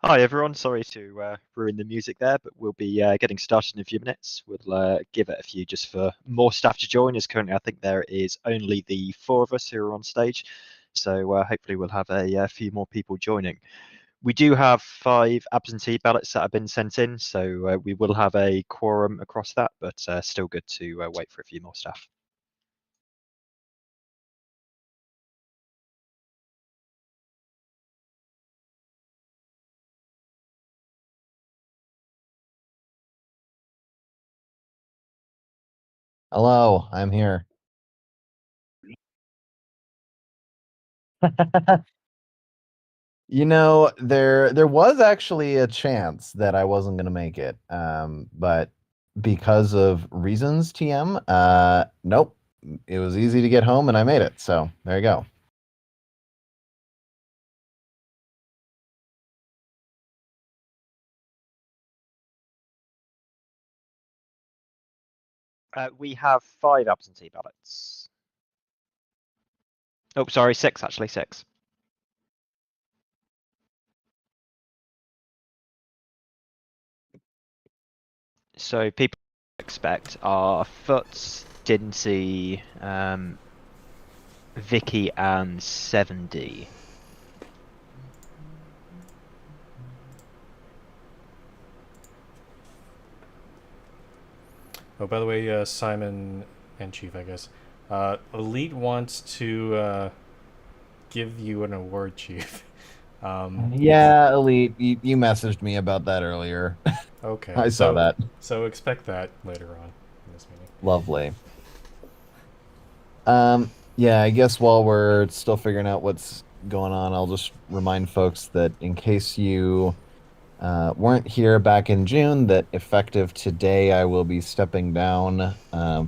Hi everyone, sorry to ruin the music there, but we'll be getting started in a few minutes. We'll give it a few just for more staff to join, as currently I think there is only the four of us who are on stage. So hopefully we'll have a few more people joining. We do have 5 absentee ballots that have been sent in, so we will have a quorum across that, but still good to wait for a few more staff. Hello, I'm here. there was actually a chance that I wasn't gonna make it. But because of reasons, TM, nope. It was easy to get home and I made it. So there you go. We have 5 absentee ballots. Oh, sorry, 6 actually, 6. So people expect are Foots, Dinty, Vicky, and 7D. Oh, by the way, Simon and Chief, I guess. Elite wants to give you an award, Chief. Yeah, Elite, you messaged me about that earlier. Okay, I saw so that. so expect that later on in this meeting. Lovely. Yeah, I guess while we're still figuring out what's going on, I'll just remind folks that in case you weren't here back in June, that effective today, I will be stepping down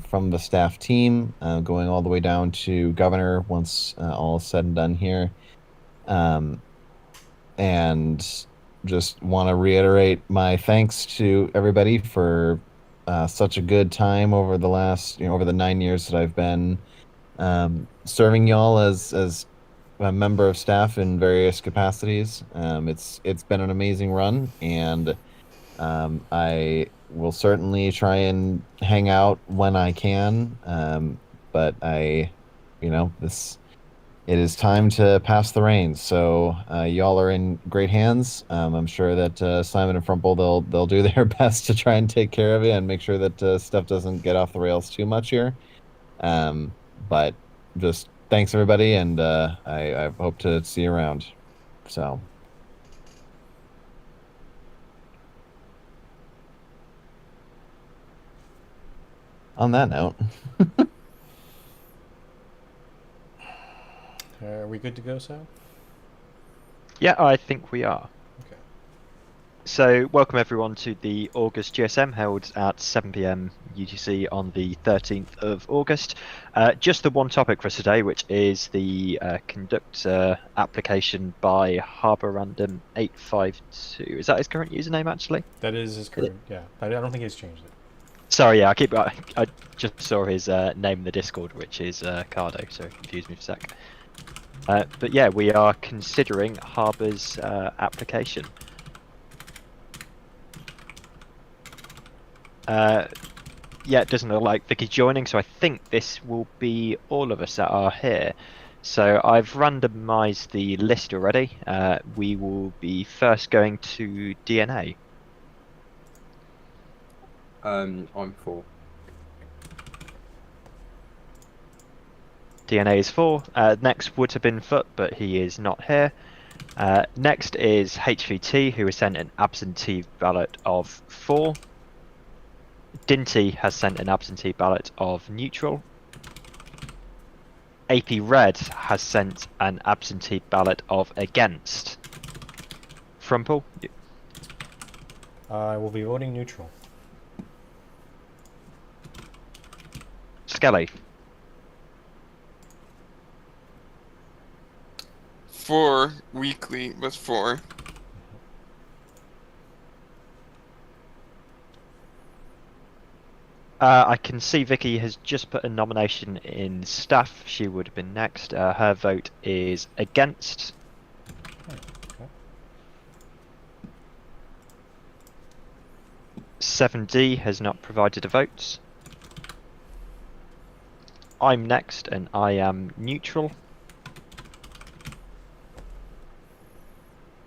from the staff team, going all the way down to governor once all is said and done here. Um, and just want to reiterate my thanks to everybody for such a good time over the last, over the 9 years that I've been serving y'all as a member of staff in various capacities. It's been an amazing run, and I will certainly try and hang out when I can. But this it is time to pass the reins. So y'all are in great hands. I'm sure that Simon and Frumple they'll do their best to try and take care of it and make sure that stuff doesn't get off the rails too much here. But just thanks everybody, and I hope to see you around. So on that note, Are we good to go, Sal? Yeah, I think we are. Okay. So welcome everyone to the August GSM held at 7 p.m. UTC on the 13th of August. Just the one topic for us today, which is the conductor application by Harbour Random 852. Is that his current username actually? That is his current. Yeah, I don't think he's changed it. Sorry, yeah, I just saw his name in the Discord, which is Cardo, so it confused me for a sec. But yeah, we are considering Harbour's application. Yeah, it doesn't look like Vicky's joining, so I think this will be all of us that are here. So I've randomised the list already. We will be first going to DNA. I'm for. DNA is 4. Next would have been Foot, but he is not here. Next is HVT, who has sent an absentee ballot of 4. Dinty has sent an absentee ballot of neutral. AP Red has sent an absentee ballot of against. Frumple? I will be voting neutral. Skelly? For weekly was for. I can see Vicky has just put a nomination in staff. She would have been next. Her vote is against. Okay. 7D has not provided a vote. I'm next, and I am neutral.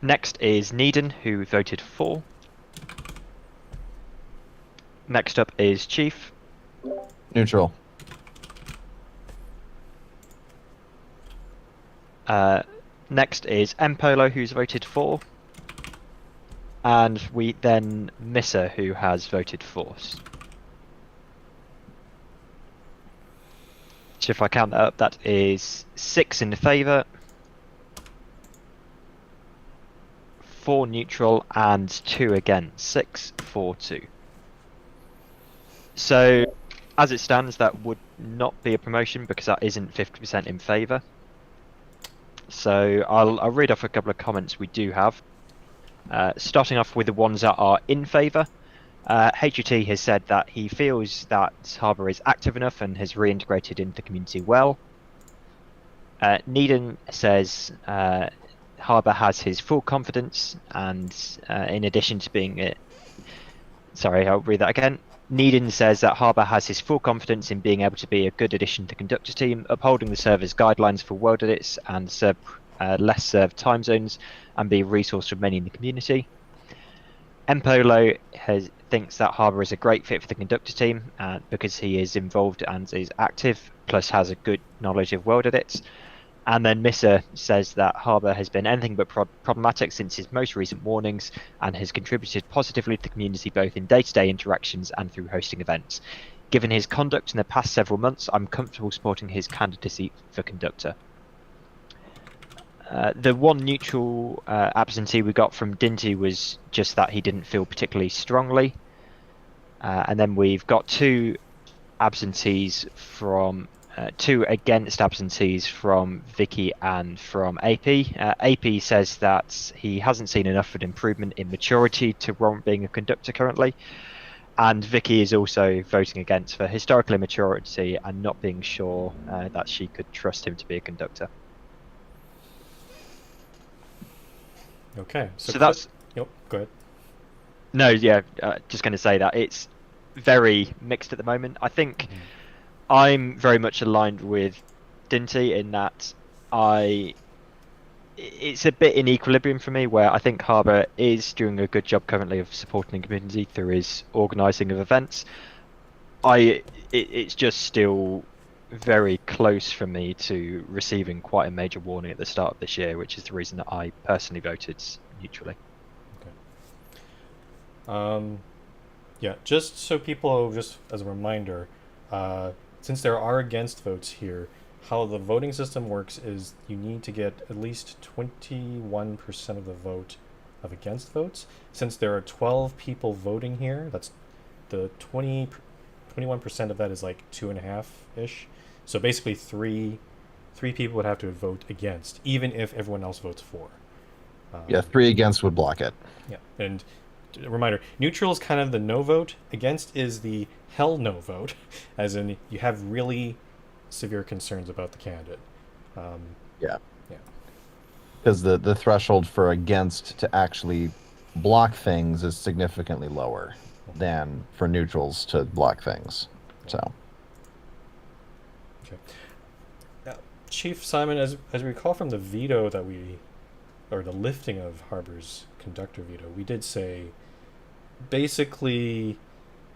Next is Needon, who voted for. Next up is Chief. Neutral. Next is Empolo, who's voted for. And we then Missa, who has voted for. So if I count that up, that is 6 in favour, 4 neutral, and 2 against. 6, 4, 2. So, as it stands, that would not be a promotion because that isn't 50% in favour. So I'll read off a couple of comments we do have. Starting off with the ones that are in favour. HUT has said that he feels that Harbour is active enough and has reintegrated into the community well. Needon says Harbour has his full confidence, and in addition to being sorry, I'll read that again. Needon says that Harbour has his full confidence in being able to be a good addition to Conductor team, upholding the server's guidelines for world edits and serve less served time zones, and be a resource for many in the community. Empolo thinks that Harbour is a great fit for the Conductor team because he is involved and is active, plus has a good knowledge of world edits. And then Missa says that Harbour has been anything but problematic since his most recent warnings and has contributed positively to the community both in day-to-day interactions and through hosting events. Given his conduct in the past several months, I'm comfortable supporting his candidacy for Conductor. The one neutral absentee we got from Dinty was just that he didn't feel particularly strongly. And then we've got 2 absentees from... 2 against absentees from Vicky and from AP. AP says that he hasn't seen enough of an improvement in maturity to warrant being a conductor currently. And Vicky is also voting against for historical immaturity and not being sure that she could trust him to be a conductor. Okay. So that's... Yep, go ahead. No, yeah, just going to say that it's very mixed at the moment. I think... I'm very much aligned with Dinty in that it's a bit in equilibrium for me, where I think Harbour is doing a good job currently of supporting the community through his organising of events. It's just still very close for me to receiving quite a major warning at the start of this year, which is the reason that I personally voted neutrally. Okay. Yeah, just so people, just as a reminder, since there are against votes here, how the voting system works is you need to get at least 21% of the vote of against votes. Since there are 12 people voting here, that's the 21% of that is like 2.5-ish. So basically three people would have to vote against, even if everyone else votes for. Yeah, 3 against would block it. Yeah, and a reminder, neutral is kind of the no vote. Against is the hell no vote, as in you have really severe concerns about the candidate. Yeah. Because the threshold for against to actually block things is significantly lower than for neutrals to block things. So. Okay. Now, Chief Simon, as we recall from the veto that or the lifting of Harbour's conductor veto, we did say basically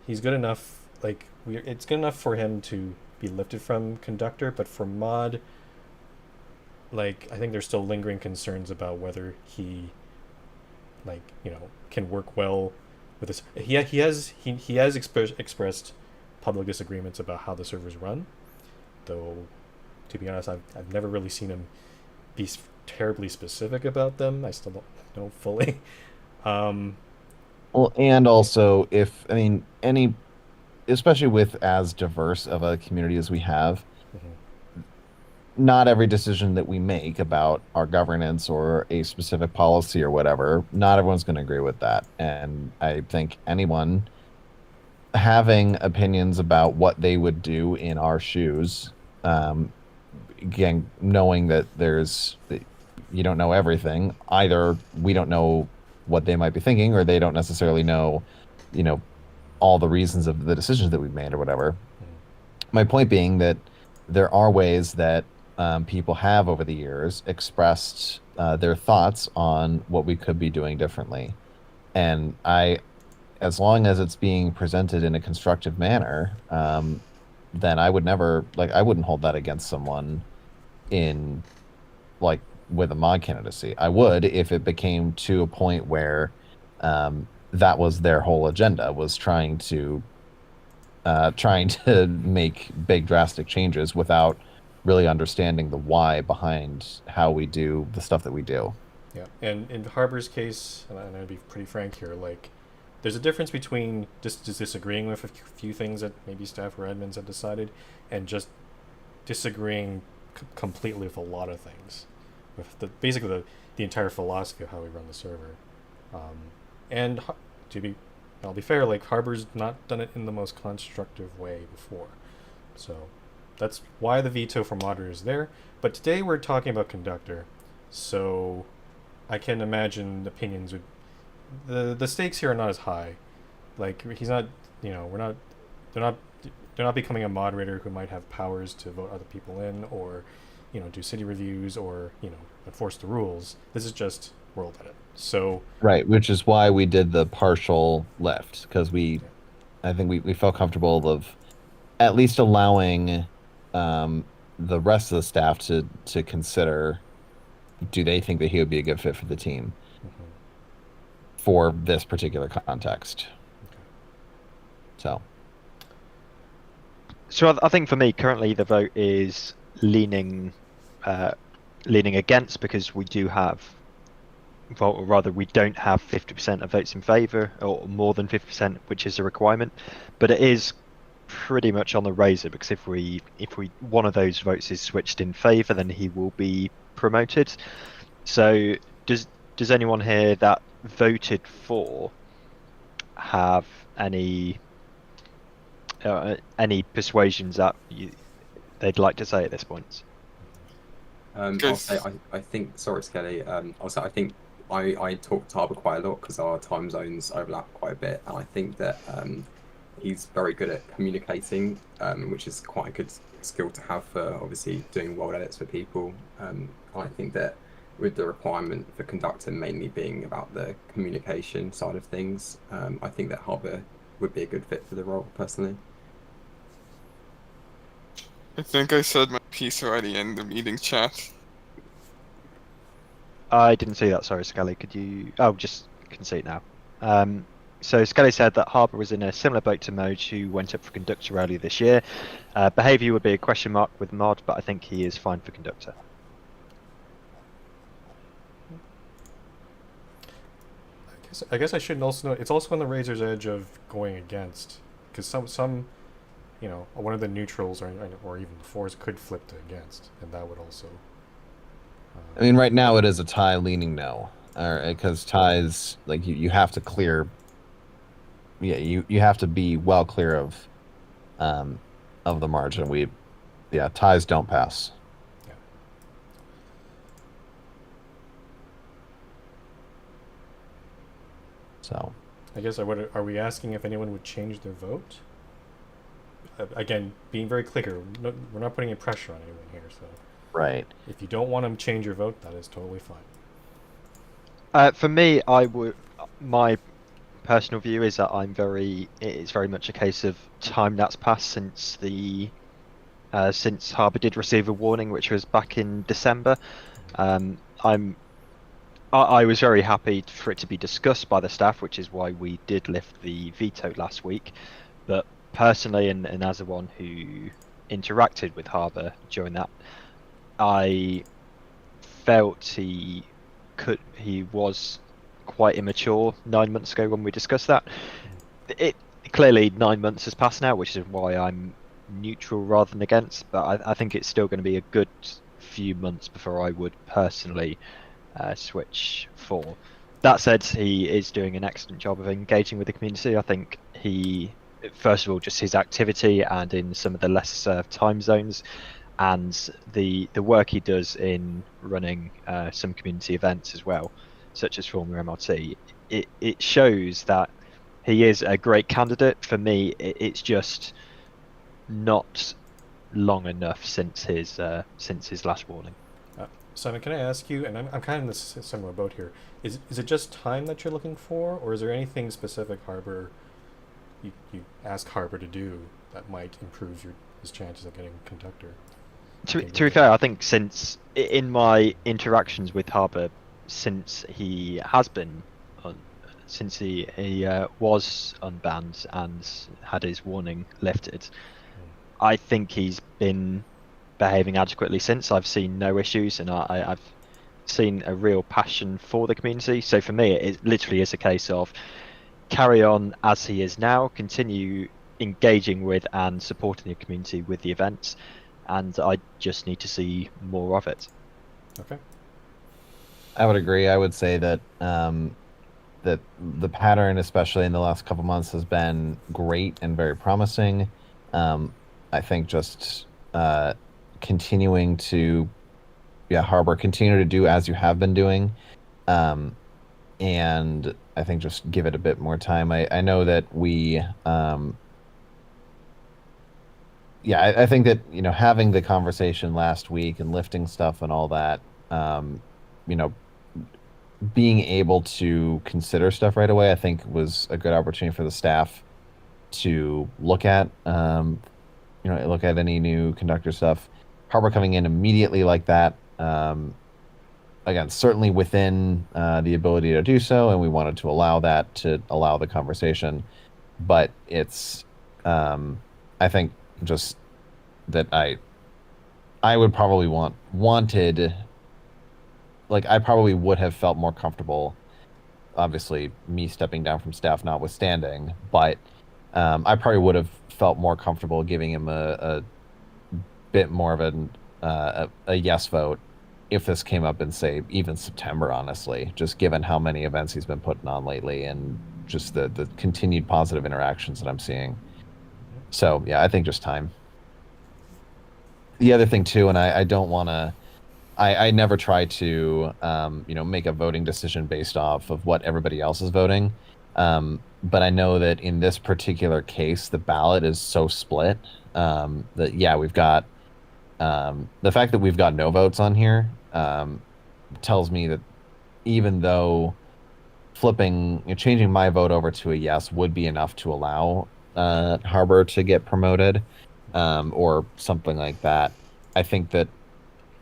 he's good enough. Like it's good enough for him to be lifted from conductor, but for mod, like I think there's still lingering concerns about whether he, like can work well with this. He has expressed public disagreements about how the servers run, though. To be honest, I've never really seen him be terribly specific about them. I still don't know fully. Well, and also especially with as diverse of a community as we have, not every decision that we make about our governance or a specific policy or whatever, not everyone's going to agree with that. And I think anyone having opinions about what they would do in our shoes, again, knowing that you don't know everything, either we don't know what they might be thinking or they don't necessarily know, all the reasons of the decisions that we've made or whatever. My point being that there are ways that people have over the years expressed their thoughts on what we could be doing differently. And as long as it's being presented in a constructive manner, then I wouldn't hold that against someone in like with a mod candidacy. I would if it became to a point where that was their whole agenda, was trying to make big drastic changes without really understanding the why behind how we do the stuff that we do. Yeah, and in Harbor's case, and I'll be pretty frank here, like, there's a difference between just disagreeing with a few things that maybe staff or admins have decided, and just disagreeing completely with a lot of things, with basically the entire philosophy of how we run the server. And I'll be fair, like, Harbor's not done it in the most constructive way before, so that's why the veto for moderator is there. But today we're talking about conductor, so I can imagine opinions would. The stakes here are not as high. Like, he's not, they're not becoming a moderator who might have powers to vote other people in, or, do city reviews, or, enforce the rules. This is just world edit. So right, which is why we did the partial lift, because I think we felt comfortable of at least allowing the rest of the staff to consider, do they think that he would be a good fit for the team for this particular context. Okay. So I think for me currently the vote is leaning against, because we do have, or rather we don't have 50% of votes in favour, or more than 50%, which is a requirement. But it is pretty much on the razor, because if we one of those votes is switched in favour, then he will be promoted. So does anyone here that voted for have any persuasions that they'd like to say at this point? I'll say, I think, sorry, Skelly, I'll say I think I talk to Harbour quite a lot because our time zones overlap quite a bit, and I think that he's very good at communicating, which is quite a good skill to have for obviously doing world edits for people. I think that with the requirement for conductor mainly being about the communication side of things, I think that Harbour would be a good fit for the role, personally. I think I said my piece already in the meeting chat. I didn't see that, sorry, Scully. Could you... Oh, just can see it now. So Scully said that Harbour was in a similar boat to Moj, who went up for conductor earlier this year. Behaviour would be a question mark with mod, but I think he is fine for conductor. I guess I should also note, it's also on the razor's edge of going against, because some one of the neutrals or even the fours could flip to against, and that would also. I mean, right now it is a tie leaning no, because ties, like, you have to clear. Yeah, you have to be well clear of the margin. Ties don't pass. Yeah. So. I guess are we asking if anyone would change their vote? Again, being very clear, we're not putting any pressure on anyone here. So. Right. If you don't want to change your vote, that is totally fine. For me, my personal view is that it's very much a case of time that's passed since Harbour did receive a warning, which was back in December. I was very happy for it to be discussed by the staff, which is why we did lift the veto last week. But personally, and as the one who interacted with Harbour during that, I felt he was quite immature 9 months ago when we discussed that. It clearly 9 months has passed now, which is why I'm neutral rather than against. But I think it's still going to be a good few months before I would personally switch for. That said, he is doing an excellent job of engaging with the community. I think first of all, just his activity and in some of the lesser served time zones, and the work he does in running some community events as well, such as Formula MRT, it shows that he is a great candidate. For me, it's just not long enough since his last warning. Simon, can I ask you, and I'm kind of in this similar boat here, is it just time that you're looking for, or is there anything specific Harbour you ask Harbour to do that might improve his chances of getting conductor? To be fair, I think since in my interactions with Harbour, since he has been since he was unbanned and had his warning lifted, I think he's been behaving adequately since. I've seen no issues, and I've seen a real passion for the community. So for me, it literally is a case of carry on as he is now, continue engaging with and supporting the community with the events, and I just need to see more of it. Okay. I would agree. I would say that that the pattern, especially in the last couple months, has been great and very promising. I think just continuing to, Harbour, continue to do as you have been doing. And I think just give it a bit more time. I know that we, I think that, having the conversation last week and lifting stuff and all that, you know, being able to consider stuff right away, I think was a good opportunity for the staff to look at, look at any new conductor stuff. Harbour coming in immediately like that, again, certainly within the ability to do so, and we wanted to allow that to allow the conversation. But it's, I think, just that I would probably wanted, like, I probably would have felt more comfortable. Obviously, me stepping down from staff notwithstanding, but I probably would have felt more comfortable giving him a bit more of a yes vote if this came up in, say, even September, honestly, just given how many events he's been putting on lately and just the continued positive interactions that I'm seeing. So, yeah, I think just time. The other thing, too, and I don't want to, I never try to, make a voting decision based off of what everybody else is voting. But I know that in this particular case, the ballot is so split that, we've got, the fact that we've got no votes on here tells me that even though changing my vote over to a yes would be enough to allow Harbour to get promoted or something like that, I think that,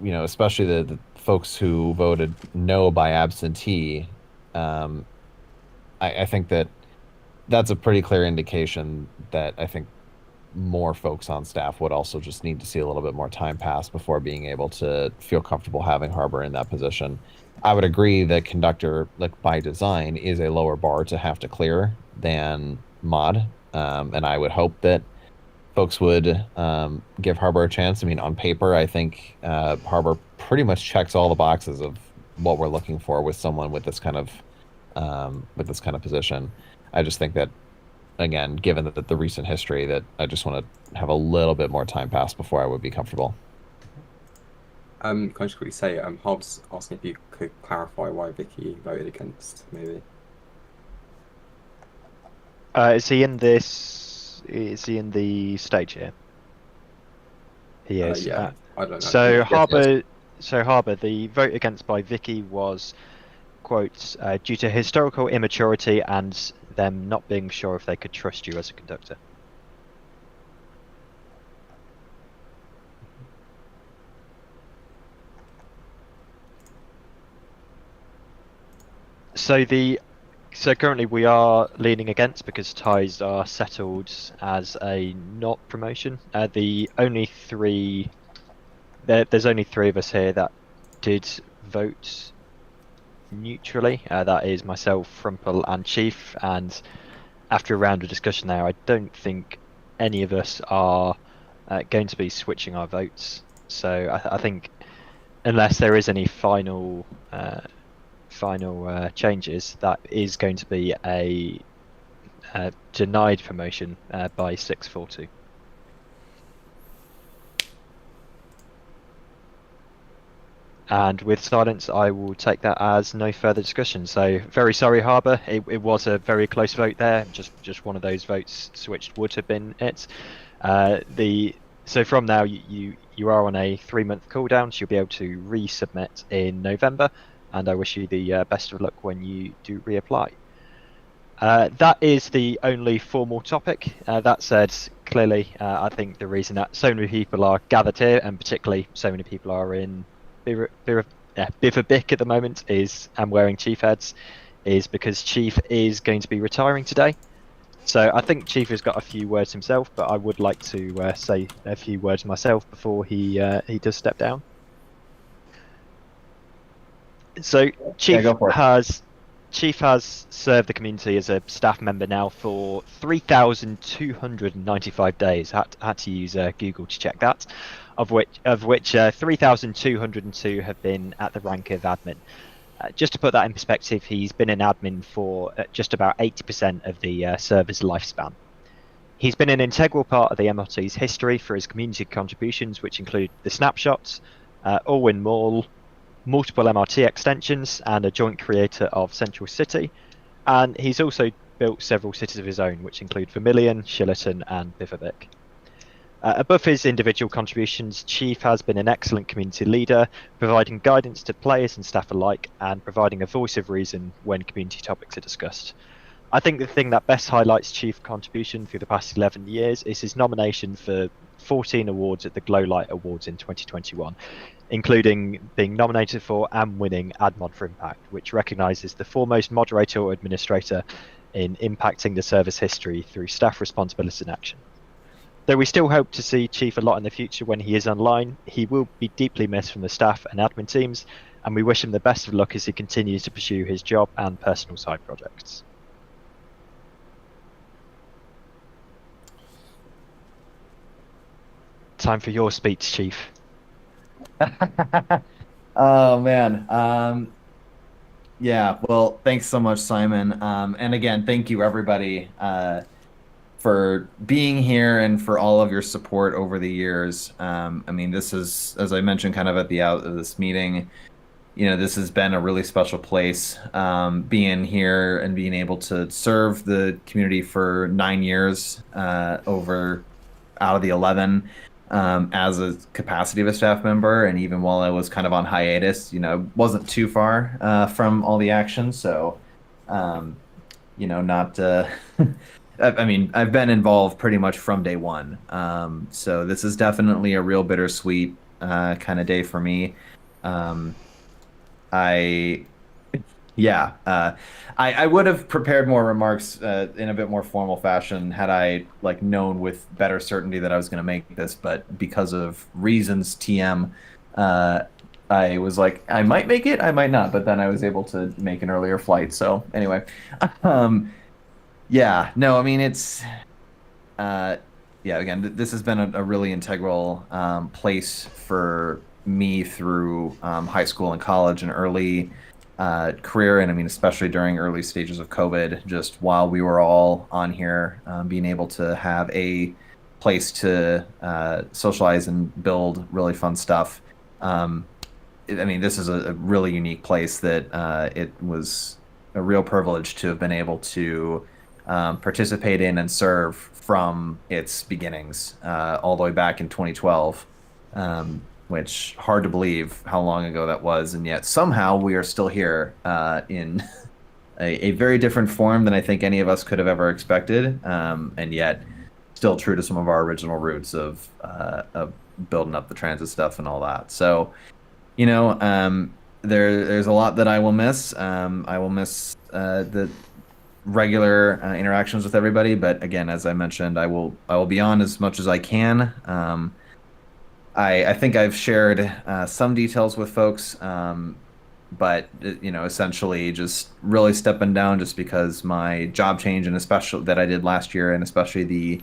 especially the folks who voted no by absentee, I think that that's a pretty clear indication that I think more folks on staff would also just need to see a little bit more time pass before being able to feel comfortable having Harbour in that position. I would agree that conductor, like by design, is a lower bar to have to clear than mod, and I would hope that folks would give Harbour a chance. I mean, on paper, I think Harbour pretty much checks all the boxes of what we're looking for with someone with this kind of position. I just think that, again, given that the recent history, that I just want to have a little bit more time pass before I would be comfortable. Can I just quickly say, Hobbs asking if you could clarify why Vicky voted against, maybe. Is he in this? Is he in the stage here? He is. Yeah, I don't know. So Yeah, Harbour, yes. the vote against by Vicky was, quote, due to historical immaturity and them not being sure if they could trust you as a conductor. So currently we are leaning against because ties are settled as a not promotion. There's only three of us here that did vote neutrally. That is myself, Frumple, and Chief. And after a round of discussion there, I don't think any of us are going to be switching our votes. So I think unless there is any final changes, that is going to be a denied promotion by 642. . And with silence, I will take that as no further discussion. So very sorry, Harbour. It was a very close vote there. Just one of those votes switched would have been it. So from now you are on a 3-month cooldown, so you'll be able to resubmit in November. And I wish you the best of luck when you do reapply. That is the only formal topic. That said, clearly, I think the reason that so many people are gathered here, and particularly so many people are in Biverbic at the moment, and wearing Chief heads, is because Chief is going to be retiring today. So I think Chief has got a few words himself, but I would like to say a few words myself before he does step down. So Chief has served the community as a staff member now for 3,295 days. Had to use Google to check that, of which 3,202 have been at the rank of admin. Just to put that in perspective, he's been an admin for just about 80% of the server's lifespan. He's been an integral part of the MRT's history for his community contributions, which include the snapshots, Allwyn Mall, multiple MRT extensions, and a joint creator of Central City. And he's also built several cities of his own, which include Vermilion, Shillerton, and Biverbic. Above his individual contributions, Chief has been an excellent community leader, providing guidance to players and staff alike, and providing a voice of reason when community topics are discussed. I think the thing that best highlights Chief's contribution through the past 11 years is his nomination for 14 awards at the Glowlight Awards in 2021, including being nominated for and winning AdMod for Impact, which recognises the foremost moderator or administrator in impacting the service history through staff responsibility and action. Though we still hope to see Chief a lot in the future when he is online, he will be deeply missed from the staff and admin teams, and we wish him the best of luck as he continues to pursue his job and personal side projects. Time for your speech, Chief. Oh man. Yeah, well, thanks so much, Simon. And again, thank you everybody for being here and for all of your support over the years. I mean, this is, as I mentioned kind of at the out of this meeting, this has been a really special place, being here and being able to serve the community for 9 years over out of the 11. As a capacity of a staff member, and even while I was kind of on hiatus, wasn't too far from all the action. So, not. I mean, I've been involved pretty much from day one. So this is definitely a real bittersweet kind of day for me. I would have prepared more remarks in a bit more formal fashion had I known with better certainty that I was going to make this, but because of reasons TM, I was like, I might make it, I might not, but then I was able to make an earlier flight. So anyway, I mean, it's again, this has been a really integral place for me through high school and college and early career, and I mean especially during early stages of COVID, just while we were all on here, being able to have a place to socialize and build really fun stuff. I mean, this is a really unique place that it was a real privilege to have been able to participate in and serve from its beginnings, all the way back in 2012. Which hard to believe how long ago that was, and yet somehow we are still here in a very different form than I think any of us could have ever expected, and yet still true to some of our original roots of building up the transit stuff and all that. So, there's a lot that I will miss. I will miss the regular interactions with everybody, but again, as I mentioned, I will be on as much as I can. I think I've shared some details with folks, but essentially just really stepping down just because my job change, and especially that I did last year, and especially the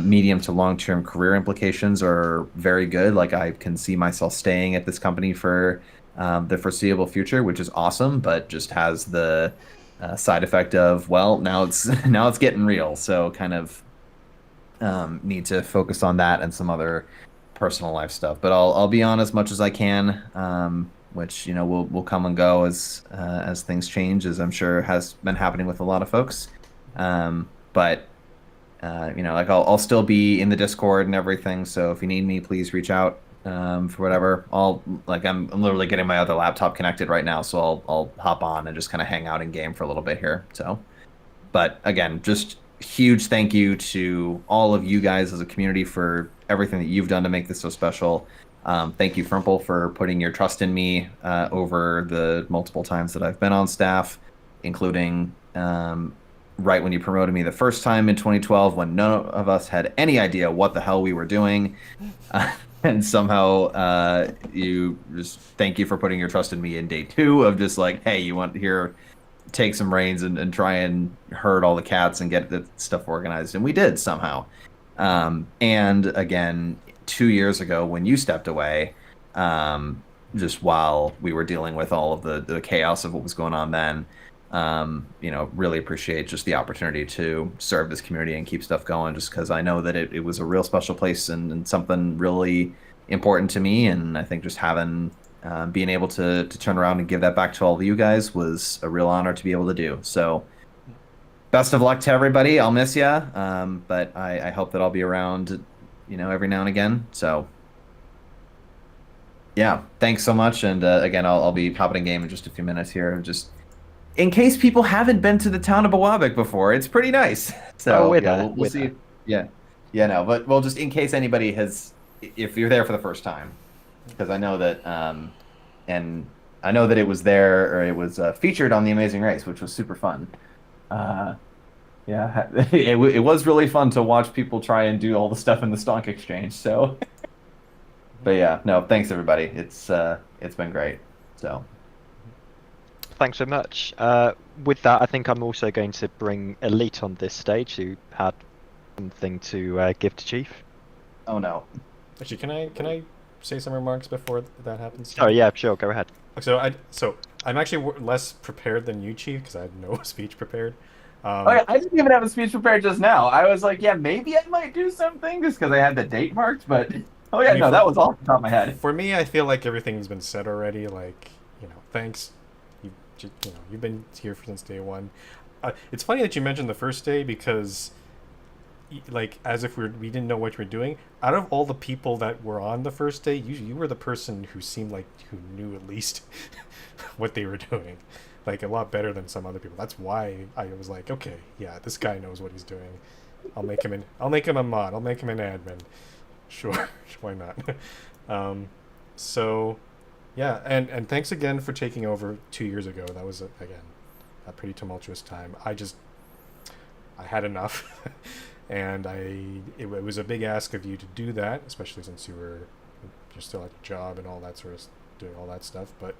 medium to long-term career implications are very good. Like, I can see myself staying at this company for the foreseeable future, which is awesome, but just has the side effect of, well, now it's getting real. So kind of need to focus on that and some other personal life stuff, but I'll be on as much as I can. which will come and go as things change, as I'm sure has been happening with a lot of folks. But like I'll still be in the Discord and everything. So if you need me, please reach out for whatever. I'm literally getting my other laptop connected right now, so I'll hop on and just kind of hang out in game for a little bit here. So, but again, just huge thank you to all of you guys as a community for everything that you've done to make this so special. Thank you, Frimple, for putting your trust in me over the multiple times that I've been on staff, including right when you promoted me the first time in 2012, when none of us had any idea what the hell we were doing. And somehow you just thank you for putting your trust in me in day 2 of just like, hey, you want here, take some reins and try and herd all the cats and get the stuff organized. And we did somehow. And again, 2 years ago when you stepped away, just while we were dealing with all of the chaos of what was going on then, really appreciate just the opportunity to serve this community and keep stuff going, just because I know that it was a real special place and something really important to me. And I think just having being able to turn around and give that back to all of you guys was a real honor to be able to do. So best of luck to everybody. I'll miss you, but I hope that I'll be around every now and again. So yeah, thanks so much. And again, I'll be popping in game in just a few minutes here, just in case people haven't been to the town of Bawabik before. It's pretty nice. So we'll see. No, but well, just in case anybody if you're there for the first time, because I know that and I know that it was there, or it was featured on The Amazing Race, which was super fun. It was really fun to watch people try and do all the stuff in the Stonk Exchange. So, but yeah, no, thanks everybody. It's been great. So, thanks so much. With that, I think I'm also going to bring Elite on this stage, who had something to give to Chief. Oh no. Actually, can I say some remarks before that happens? Oh yeah, sure, go ahead. So I'm actually less prepared than you, Chief, because I had no speech prepared. I didn't even have a speech prepared just now. I was like, yeah, maybe I might do something just because I had the date marked, but that was off the top of my head. For me, I feel like everything's been said already. Like, thanks. You've been here since day 1. It's funny that you mentioned the first day, because like, as if we didn't know what we were doing. Out of all the people that were on the first day, you were the person who seemed like who knew at least what they were doing, like a lot better than some other people. That's why I was like, okay, yeah, this guy knows what he's doing. I'll make him a mod. I'll make him an admin. Sure, why not? So yeah, and thanks again for taking over 2 years ago. That was again a pretty tumultuous time. I had enough. And it was a big ask of you to do that, especially since you're still at your job and all that sort of doing all that stuff. But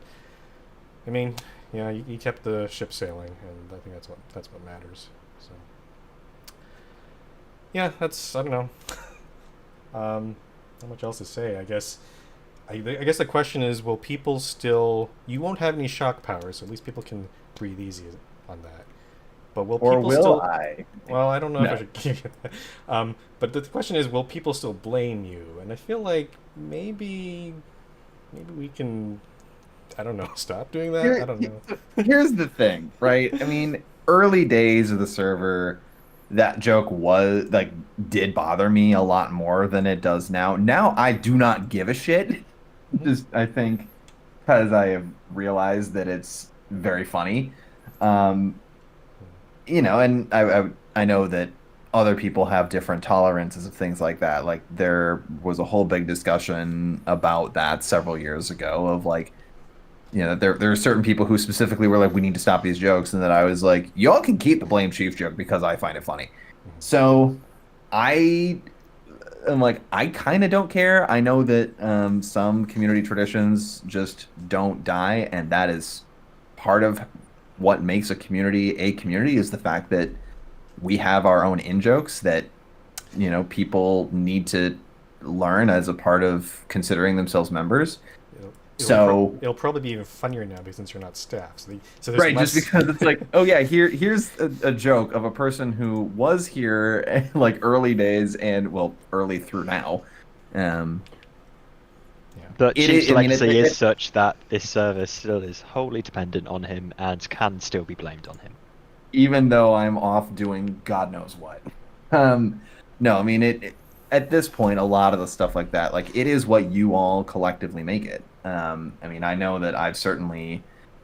I mean, yeah, you kept the ship sailing, and I think that's what matters. So yeah, I don't know. Not much else to say. I guess the question is, will people still? You won't have any shock powers, so at least people can breathe easy on that. But will I? Well, I don't know if I should give you that. But the question is, will people still blame you? And I feel like maybe we can, I don't know, stop doing that? I don't know. Here's the thing, right? I mean, early days of the server, that joke did bother me a lot more than it does now. Now I do not give a shit. Just, I think, because I have realized that it's very funny. And I know that other people have different tolerances of things like that. Like, there was a whole big discussion about that several years ago of like, there are certain people who specifically were like, we need to stop these jokes. And then I was like, y'all can keep the blame Chief joke because I find it funny. So I am like, I kind of don't care. I know that some community traditions just don't die. And that is part of what makes a community is the fact that we have our own in-jokes that people need to learn as a part of considering themselves members. It'll probably be even funnier now since you're not staff. So there's right, less... just because it's like, oh yeah, here's a joke of a person who was here like early days and early through now. But It Chief's is- I mean, legacy it- is such that this service still is wholly dependent on him and can still be blamed on him. Even though I'm off doing God knows what. No, I mean at this point, a lot of the stuff like that, like it is what you all collectively make it. I mean, I know that I've certainly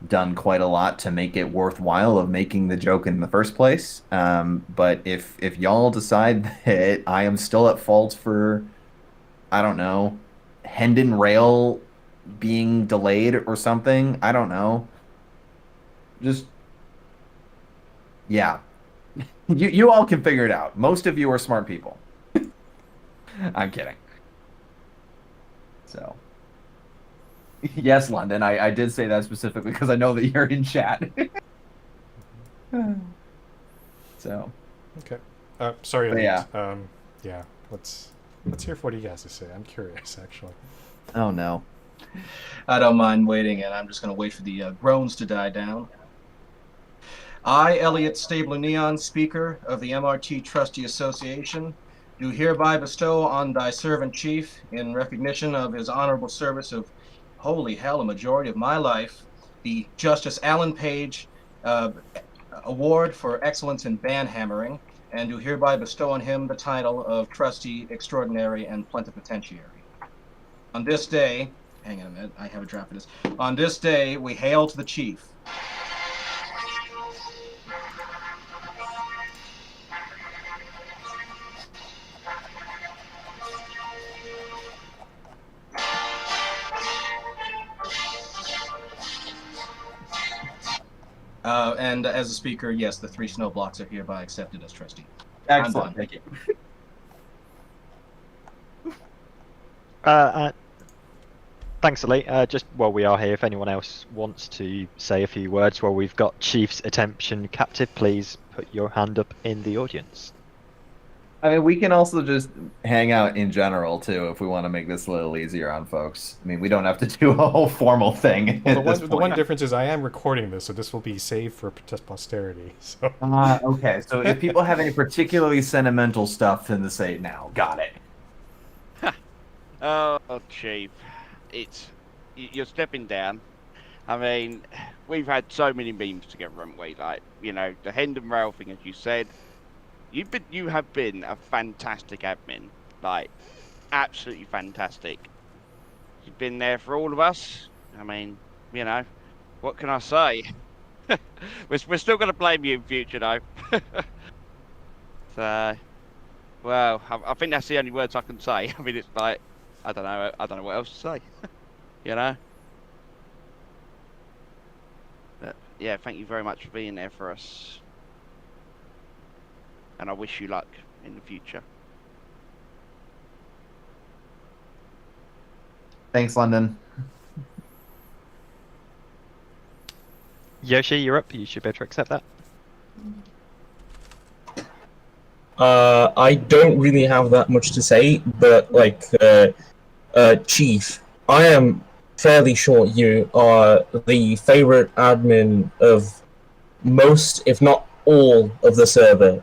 done quite a lot to make it worthwhile of making the joke in the first place. But if y'all decide that I am still at fault for, I don't know, Hendon Rail being delayed or something, I don't know. Just yeah, you all can figure it out. Most of you are smart people. I'm kidding. So, yes, London, I did say that specifically because I know that you're in chat. So, Okay. Sorry, But Elite. yeah. Yeah. Let's hear what he has to say. I'm curious, actually. oh no. I don't mind waiting, and I'm just going to wait for the groans to die down. I, Elliot Stabler Neon, Speaker of the MRT Trustee Association, do hereby bestow on thy servant chief, in recognition of his honorable service of, holy hell, a majority of my life, the Justice Alan Page Award for Excellence in Banhammering, and do hereby bestow on him the title of Trustee Extraordinary and Plenipotentiary. On this day, hang on a minute, I have a draft of this. On this day, we hail to the chief. And as a speaker, yes, the 3 snow blocks are hereby accepted as trustee. Excellent. Thank you. Thanks, Ali. Just while we are here, if anyone else wants to say a few words while we've got Chief's attention captive, please put your hand up in the audience. I mean, we can also just hang out in general too if we want to make this a little easier on folks. I mean, we don't have to do a whole formal thing. Well, at the one point. difference is I am recording this, so this will be saved for posterity. So. Okay, so if people have any particularly sentimental stuff, then to say it now. Got it. Oh, Chief, you're stepping down. I mean, we've had so many memes together, haven't we? Like, the Hendon Rail thing, as you said. You have been a fantastic admin, like absolutely fantastic. You've been there for all of us. I mean, what can I say? we're still going to blame you in future, though. So, well, I think that's the only words I can say. I mean, it's like I don't know what else to say. But, yeah, thank you very much for being there for us. And I wish you luck in the future. Thanks, London. Yoshi, you're up. You should be able to accept that. I don't really have that much to say, but Chief, I am fairly sure you are the favorite admin of most, if not all, of the server.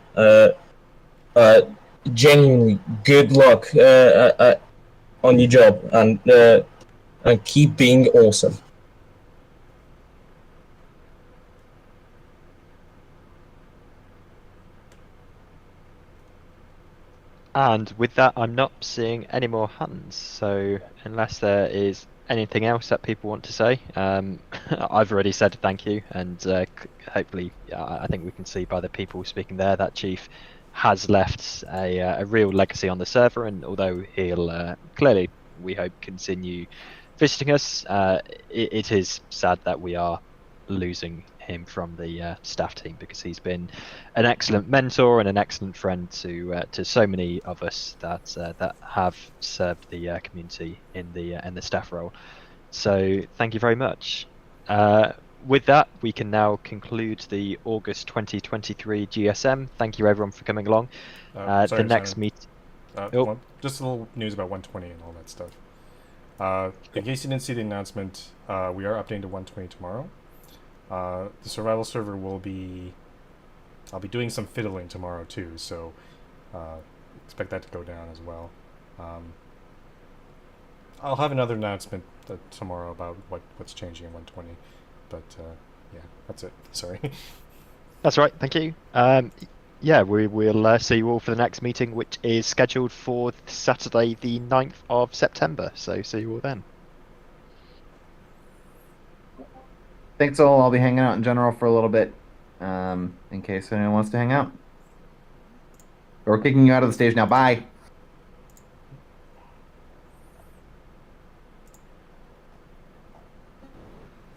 Genuinely, good luck on your job, and keep being awesome. And with that, I'm not seeing any more hands. So unless there is anything else that people want to say, I've already said thank you, and hopefully, I think we can see by the people speaking there that Chief has left a real legacy on the server. And although he'll clearly, we hope, continue visiting us, it is sad that we are losing him from the staff team, because he's been an excellent mentor and an excellent friend to so many of us that have served the community in the staff role. So thank you very much. With that, we can now conclude the August 2023 GSM. Thank you everyone for coming along. The next meet. Just a little news about 120 and all that stuff. In case you didn't see the announcement, we are updating to 120 tomorrow. The survival server will be... I'll be doing some fiddling tomorrow too, so expect that to go down as well. I'll have another announcement tomorrow about what's changing in 120. But yeah, that's it. Sorry. That's right. Thank you. Yeah, we'll see you all for the next meeting, which is scheduled for Saturday, the 9th of September. So see you all then. Thanks all. I'll be hanging out in general for a little bit, in case anyone wants to hang out. We're kicking you out of the stage now. Bye.